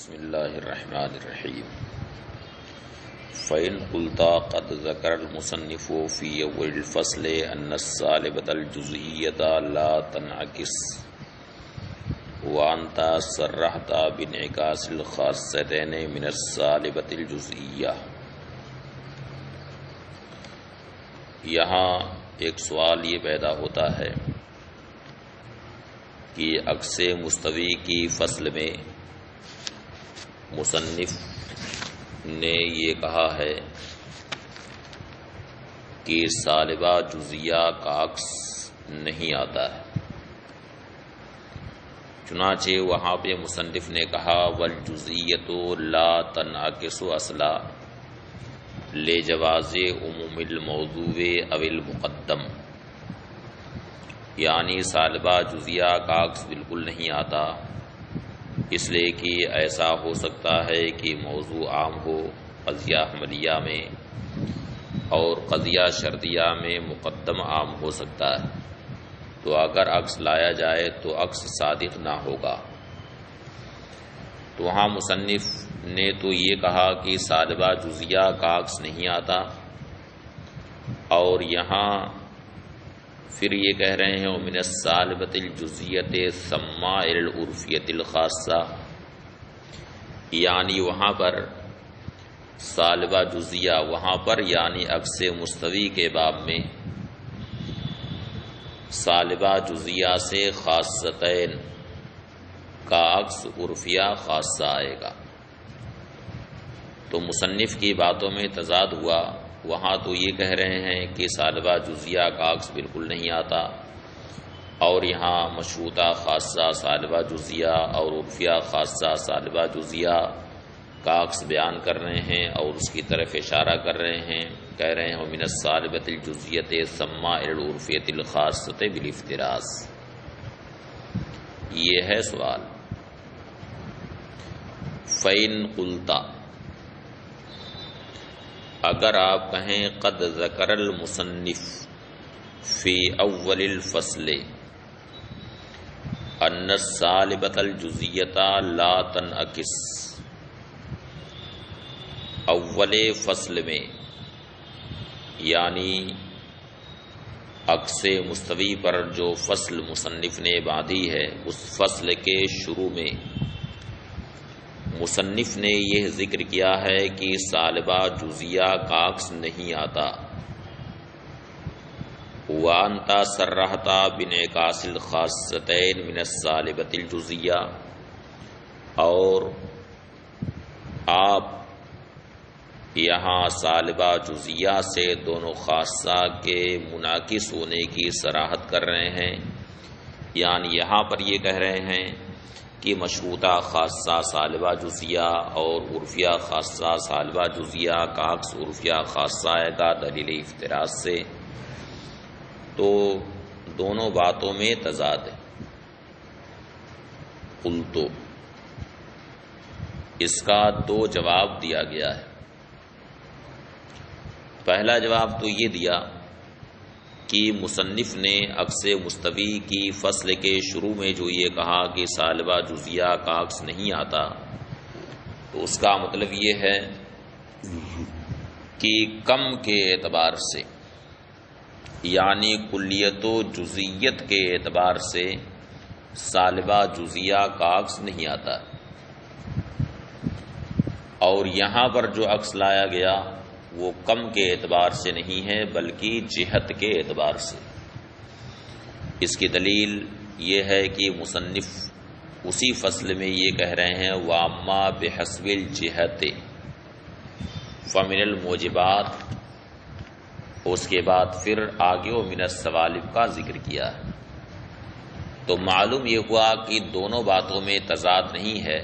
بسم اللہ الرحمن الرحیم فإن قلت قد ذکر المصنف فی اول الفصل ان السالبۃ الجزئیۃ لا تنعکس وانت صرحت بانعکاس الخاصتین من السالبۃ الجزئیہ۔ یہاں ایک سوال یہ پیدا ہوتا ہے کہ عکس مستوی کی فصل میں مصنف نے یہ کہا ہے کہ سالبہ جزیہ کا عکس نہیں آتا ہے، چنانچہ وہاں پہ مصنف نے کہا والجزئیۃ لا تنعکس اصلا لجواز عموم الموضوع او المقدم، یعنی سالبہ جزیہ کا عکس بالکل نہیں آتا، اس لیے کہ ایسا ہو سکتا ہے کہ موضوع عام ہو قضیہ حملیہ میں اور قضیہ شرطیہ میں مقدم عام ہو سکتا ہے، تو اگر عکس لایا جائے تو عکس صادق نہ ہوگا۔ تو وہاں مصنف نے تو یہ کہا کہ سالبہ جزیہ کا عکس نہیں آتا، اور یہاں پھر یہ کہہ رہے ہیں ومن السالبۃ الجزیۃ ثم الی العرفیۃ الخاصہ، یعنی وہاں پر سالبہ جزیہ وہاں پر یعنی عکس مستوی کے باب میں سالبہ جزیہ سے خاصتین کا عکس عرفیہ خاصہ آئے گا۔ تو مصنف کی باتوں میں تضاد ہوا، وہاں تو یہ کہہ رہے ہیں کہ سالبہ جزیہ کا عکس بالکل نہیں آتا، اور یہاں مشروطہ خاصہ سالبہ جزیہ اور عرفیہ خاصہ سالبہ جزیہ کا عکس بیان کر رہے ہیں اور اس کی طرف اشارہ کر رہے ہیں، کہہ رہے ہیں ومن السالبۃ الجزیۃ ثم الی العرفیۃ الخاصۃ بالافتراض۔ یہ ہے سوال۔ فإن قلت، اگر آپ کہیں قد ذکر المصنف فی اول الفصل ان السالبۃ الجزیۃ لا تنعکس، اول فصل میں یعنی عکس مستوی پر جو فصل مصنف نے باندھی ہے اس فصل کے شروع میں مصنف نے یہ ذکر کیا ہے کہ سالبہ جزیہ کا عکس نہیں آتا، وانت صرحت بانعکاس الخاصتین من السالبۃ الجزیہ، اور آپ یہاں سالبہ جزیہ سے دونوں خاصہ کے منعکس ہونے کی صراحت کر رہے ہیں، یعنی یہاں پر یہ کہہ رہے ہیں کہ مشروطہ خاصہ سالبہ جزیہ اور عرفیہ خاصہ سالبہ جزیہ کا عکس عرفیہ خاصہ آئے گا دلیل افتراض سے، تو دونوں باتوں میں تضاد ہے۔ قلتو، اس کا دو جواب دیا گیا ہے۔ پہلا جواب تو یہ دیا کہ مصنف نے عکس مستوی کی فصل کے شروع میں جو یہ کہا کہ سالبہ جزیہ کا عکس نہیں آتا، تو اس کا مطلب یہ ہے کہ کم کے اعتبار سے یعنی کلیت و جزئیت کے اعتبار سے سالبہ جزیہ کا عکس نہیں آتا، اور یہاں پر جو عکس لایا گیا وہ کم کے اعتبار سے نہیں ہے بلکہ جہت کے اعتبار سے۔ اس کی دلیل یہ ہے کہ مصنف اسی فصل میں یہ کہہ رہے ہیں وَأَمَّا بِحَسْبِ الْجِهَةِ فَمِنَ الْمُوجِبَاتِ، اس کے بعد پھر آگے وَمِنَ السَّوَالِبِ کا ذکر کیا ہے، تو معلوم یہ ہوا کہ دونوں باتوں میں تضاد نہیں ہے۔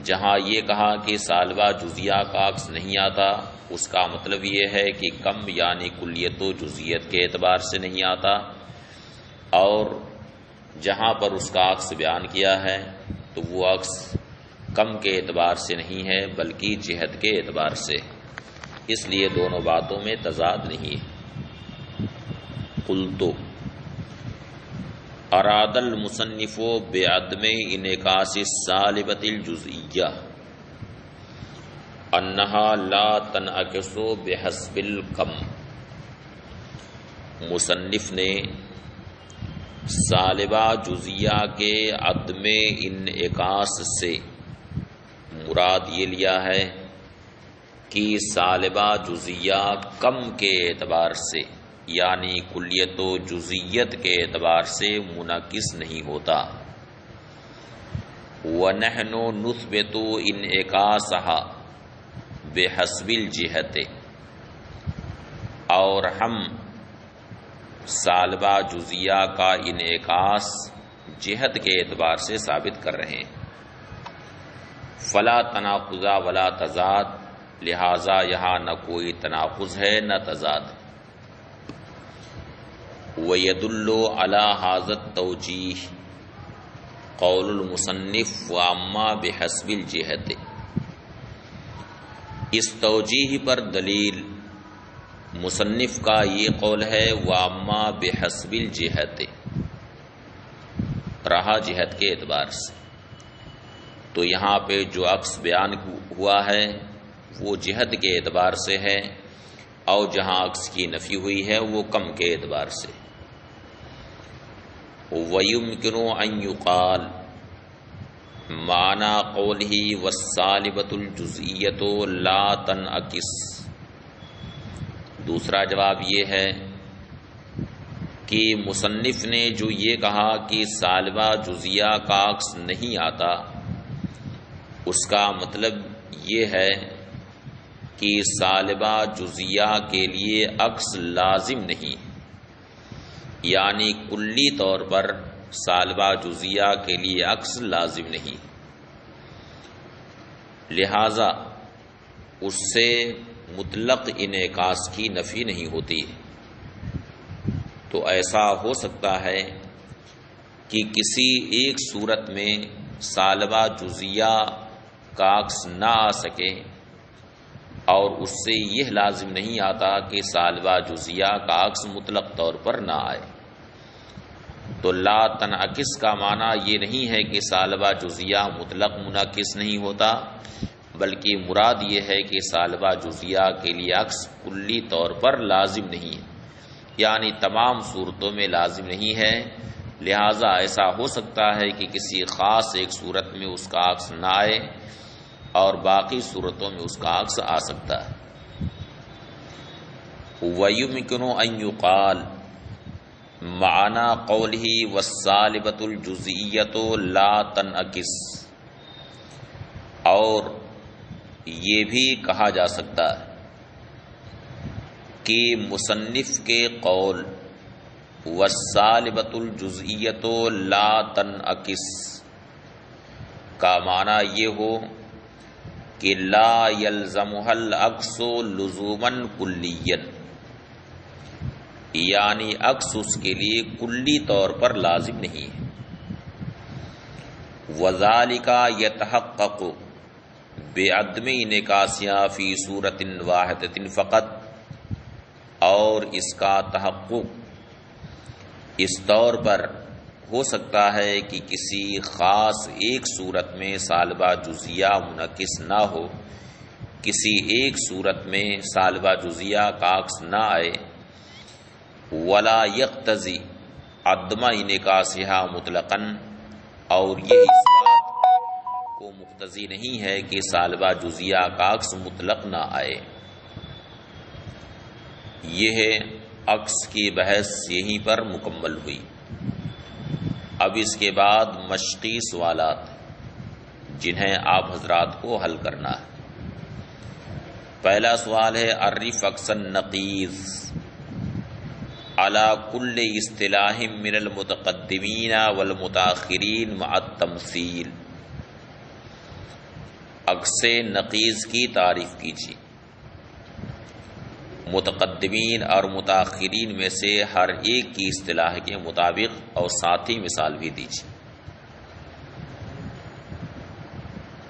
جہاں یہ کہا کہ سالبہ جزیہ کا عکس نہیں آتا، اس کا مطلب یہ ہے کہ کم یعنی کلیت و جزئیت کے اعتبار سے نہیں آتا، اور جہاں پر اس کا عکس بیان کیا ہے تو وہ عکس کم کے اعتبار سے نہیں ہے بلکہ جہت کے اعتبار سے، اس لیے دونوں باتوں میں تضاد نہیں ہے۔ قلتو، اراد المصنف بعدم انعکاس السالبۃ الجزئیہ انہا لا تنعکس بحسب الکم۔ مصنف نے سالبہ جزئیہ کے عدم انعکاس سے مراد یہ لیا ہے کہ سالبہ جزئیہ کم کے اعتبار سے یعنی کلیت و جزئیت کے اعتبار سے منعکس نہیں ہوتا۔ وَنَحْنُ نُثْبِتُ انعکاسها بحسب الجہت، اور ہم سالبہ جزئیہ کا انعکاس جہت کے اعتبار سے ثابت کر رہے ہیں۔ فلا تناقض ولا تضاد، لہذا یہاں نہ کوئی تناقض ہے نہ تضاد۔ وَيَدُلُّ عَلَى هَذَا التَّوْجِيهِ قول المصنف وَأَمَّا بِحَسْبِ الْجِهَةِ، اس توجیہ پر دلیل مصنف کا یہ قول ہے وَأَمَّا بِحَسْبِ الْجِهَةِ، رہا جہت کے اعتبار سے، تو یہاں پہ جو عکس بیان ہوا ہے وہ جہت کے اعتبار سے ہے، اور جہاں عکس کی نفی ہوئی ہے وہ کم کے اعتبار سے۔ وَيُمْكِنُ أَن يُقَالَ معنی قولہ وَالسَّالِبَةُ الْجُزْئِيَّةُ لَا تَنْعَكِسُ، دوسرا جواب یہ ہے کہ مصنف نے جو یہ کہا کہ سالبہ جزئیہ کا عکس نہیں آتا، اس کا مطلب یہ ہے کہ سالبہ جزئیہ کے لیے عکس لازم نہیں، یعنی کلی طور پر سالبہ جزئیہ کے لیے عکس لازم نہیں، لہذا اس سے مطلق انعکاس کی نفی نہیں ہوتی۔ تو ایسا ہو سکتا ہے کہ کسی ایک صورت میں سالبہ جزئیہ کا عکس نہ آ سکے، اور اس سے یہ لازم نہیں آتا کہ سالبہ جزئیہ کا عکس مطلق طور پر نہ آئے۔ تو لا تنعکس کا معنی یہ نہیں ہے کہ سالبہ جزئیہ مطلق منعکس نہیں ہوتا، بلکہ مراد یہ ہے کہ سالبہ جزئیہ کے لیے عکس کلی طور پر لازم نہیں ہے، یعنی تمام صورتوں میں لازم نہیں ہے، لہذا ایسا ہو سکتا ہے کہ کسی خاص ایک صورت میں اس کا عکس نہ آئے اور باقی صورتوں میں اس کا عکس آ سکتا ہے۔ وَيُمْكِنُ أَن يُقَالَ معنی قولہ وَالسَّالِبَةُ الْجُزْئِيَّةُ لَا تَنْعَكِسُ، اور یہ بھی کہا جا سکتا ہے کہ مصنف کے قول وَالسَّالِبَةُ الْجُزْئِيَّةُ لَا تَنْعَكِسُ کا معنی یہ ہو کہ لا يلزمها العکس لزوما کلیا، یعنی عکس اس کے لیے کلی طور پر لازم نہیں ہے۔ وذالک یتحقق بعدم انعکاسها فی صورت واحدۃ فقط، اور اس کا تحقق اس طور پر ہو سکتا ہے کہ کسی خاص ایک صورت میں سالبہ جزئیہ منعکس نہ ہو، کسی ایک صورت میں سالبہ جزئیہ کا عکس نہ آئے، ولا یقتضی عدم انعکاسها مطلقاً، اور یہ اس بات کو مقتضی نہیں ہے کہ سالبہ جزئیہ کا عکس مطلق نہ آئے۔ یہ عکس کی بحث یہیں پر مکمل ہوئی۔ اب اس کے بعد مشقی سوالات جنہیں آپ حضرات کو حل کرنا ہے۔ پہلا سوال ہے عرف عکس النقیض علی کل اصطلاح من المتقدمین والمتاخرین مع التمثیل، عکس نقیض کی تعریف کیجیے، متقدمین اور متاخرین میں سے ہر ایک کی اصطلاح کے مطابق، اور ساتھ ہی مثال بھی دیجیے۔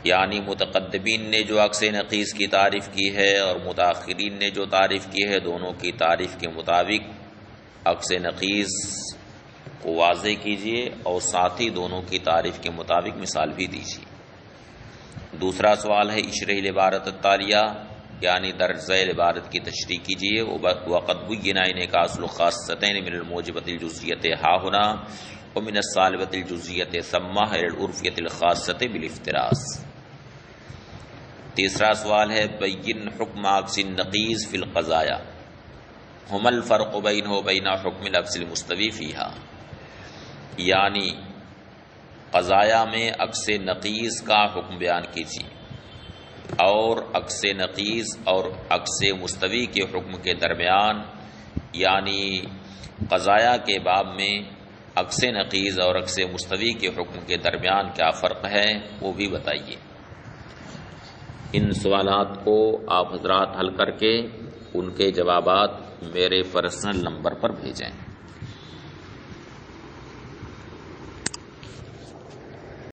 یعنی متقدمین نے جو عکس نقیض کی تعریف کی ہے اور متاخرین نے جو تعریف کی ہے، دونوں کی تعریف کے مطابق عکس نقیض کو واضح کیجئے اور ساتھ ہی دونوں کی تعریف کے مطابق مثال بھی دیجیے۔ دوسرا سوال ہے اشرح العبارت التالیہ، یعنی درج ذیل عبارت کی تشریح کیجیے۔ وقد بینا انعکاس الخاصتین من الموجبۃ الجزئیۃ ہا ہنا ومن السالبۃ الجزئیۃ ثم الى العرفیۃ الخاصۃ بالافتراس۔ تیسرا سوال ہے بین حکم عکس النقیض فی القضایا، ہما الفرق بینہ وبین حکم العکس المستوی فیہا، یعنی قضایا میں عکس نقیض کا حکم بیان کیجیے اور عکس نقیض اور عکس مستوی کے حکم کے درمیان، یعنی قضایا کے باب میں عکس نقیض اور عکس مستوی کے حکم کے درمیان کیا فرق ہے وہ بھی بتائیے۔ ان سوالات کو آپ حضرات حل کر کے ان کے جوابات میرے پرسنل نمبر پر بھیجیں۔